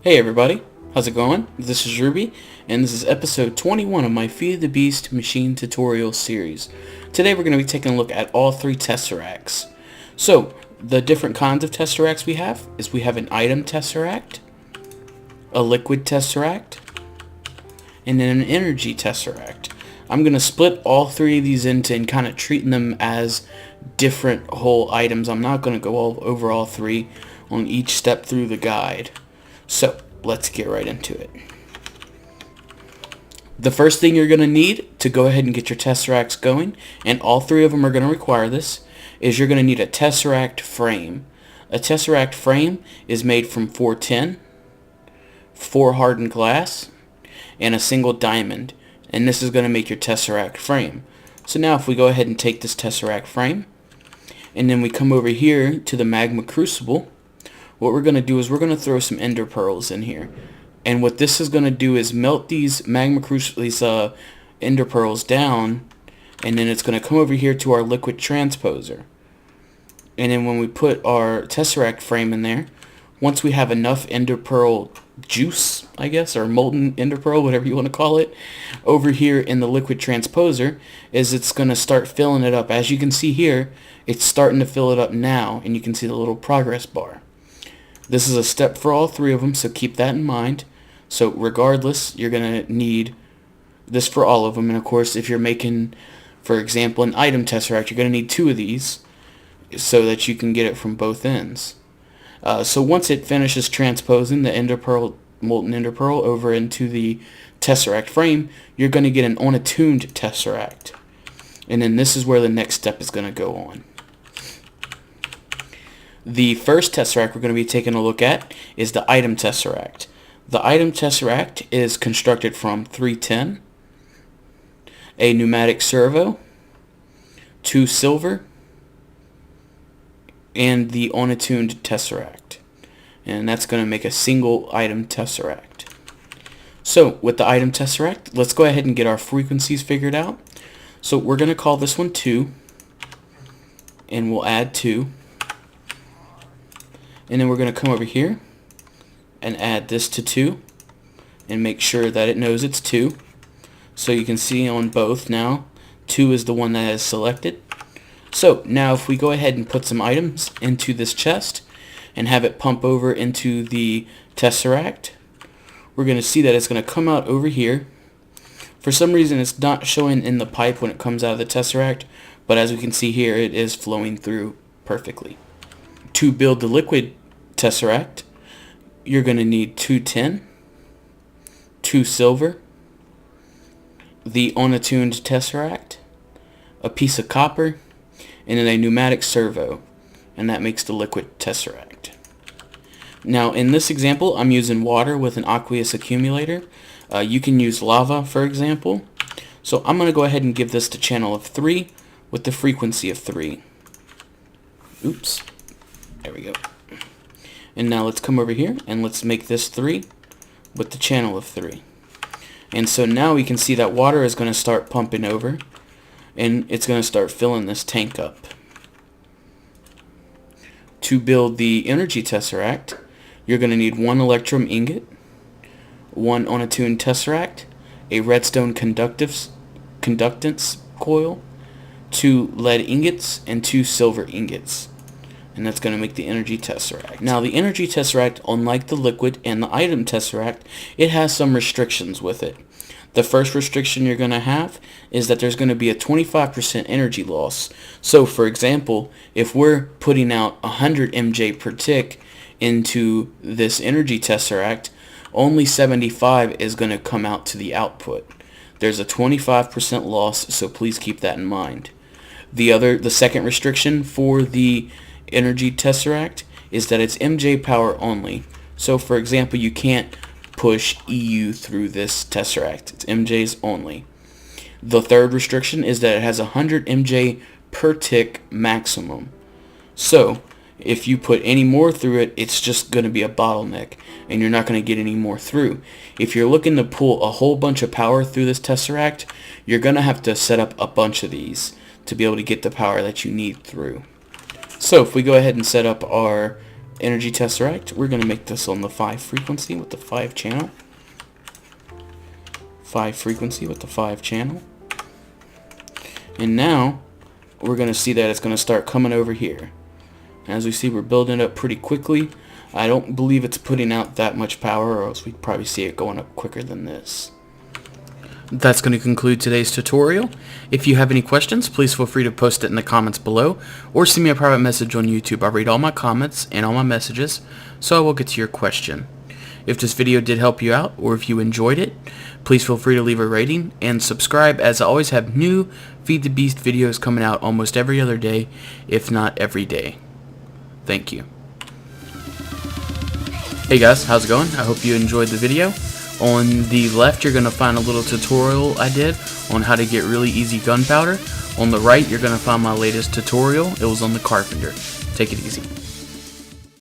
Hey everybody, how's it going? This is Ruby, and this is episode 21 of my Feed the Beast machine tutorial series. Today we're going to be taking a look at all three Tesseracts. So, the different kinds of Tesseracts we have is we have an item Tesseract, a liquid Tesseract, and then an energy Tesseract. I'm going to split all three of these into and kind of treating them as different whole items. I'm not going to go over all three on each step through the guide. So, let's get right into it. The first thing you're going to need to go ahead and get your Tesseracts going, and all three of them are going to require this, is you're going to need a Tesseract Frame. A Tesseract Frame is made from 410, 4 hardened glass, and a single diamond, and this is going to make your Tesseract Frame. So now if we go ahead and take this Tesseract Frame, and then we come over here to the Magma Crucible, what we're going to do is we're going to throw some ender pearls in here. And what this is going to do is melt these ender pearls down, and then it's going to come over here to our liquid transposer. And then when we put our Tesseract Frame in there, once we have enough ender pearl juice, I guess, or molten ender pearl, whatever you want to call it, over here in the liquid transposer, is it's going to start filling it up. As you can see here, it's starting to fill it up now, and you can see the little progress bar. This is a step for all three of them, so keep that in mind. So regardless, you're going to need this for all of them. And of course, if you're making, for example, an item Tesseract, you're going to need 2 of these so that you can get it from both ends. So once it finishes transposing the molten ender pearl over into the Tesseract Frame, you're going to get an unattuned Tesseract. And then this is where the next step is going to go on. The first Tesseract we're going to be taking a look at is the item Tesseract. The item Tesseract is constructed from 310, a pneumatic servo, 2 silver, and the unattuned Tesseract. And that's going to make a single item Tesseract. So with the item Tesseract, let's go ahead and get our frequencies figured out. So we're going to call this one 2, and we'll add 2. And then we're going to come over here and add this to 2 and make sure that it knows it's 2. So you can see on both now, 2 is the one that is selected. So now if we go ahead and put some items into this chest and have it pump over into the Tesseract, we're going to see that it's going to come out over here. For some reason it's not showing in the pipe when it comes out of the Tesseract, but as we can see here, it is flowing through perfectly. To build the liquid Tesseract, you're going to need 2 tin, 2 silver, the unattuned Tesseract, a piece of copper, and then a pneumatic servo, and that makes the liquid Tesseract. Now in this example, I'm using water with an aqueous accumulator. You can use lava, for example. So I'm going to go ahead and give this the channel of 3 with the frequency of 3. Oops. There we go. And now let's come over here and let's make this 3 with the channel of 3. And so now we can see that water is going to start pumping over and it's going to start filling this tank up. To build the energy Tesseract, you're going to need 1 electrum ingot, 1 unattuned Tesseract, a redstone conductance coil, 2 lead ingots, and 2 silver ingots. And that's going to make the energy Tesseract. Now the energy Tesseract, unlike the liquid and the item Tesseract, it has some restrictions with it. The first restriction you're going to have is that there's going to be a 25% energy loss. So for example, if we're putting out 100 MJ per tick into this energy Tesseract, only 75 is going to come out to the output. There's a 25% loss, so please keep that in mind. The second restriction for the energy Tesseract is that it's MJ power only. So for example, you can't push EU through this Tesseract. It's MJs only. The third restriction is that it has 100 MJ per tick maximum. So if you put any more through it, it's just going to be a bottleneck and you're not going to get any more through. If you're looking to pull a whole bunch of power through this Tesseract, you're going to have to set up a bunch of these to be able to get the power that you need through. So if we go ahead and set up our energy tesseract. We're going to make this on the 5 frequency with the 5 channel. 5 frequency with the 5 channel. And now we're going to see that it's going to start coming over here. As we see, we're building it up pretty quickly. I don't believe it's putting out that much power, or else we'd probably see it going up quicker than this. That's going to conclude today's tutorial. If you have any questions, please feel free to post it in the comments below, or send me a private message on YouTube. I read all my comments and all my messages, so I will get to your question. If this video did help you out, or if you enjoyed it, please feel free to leave a rating and subscribe, as I always have new Feed the Beast videos coming out almost every other day, if not every day. Thank you. Hey guys, how's it going? I hope you enjoyed the video. On the left, you're going to find a little tutorial I did on how to get really easy gunpowder. On the right, you're going to find my latest tutorial. It was on the carpenter. Take it easy.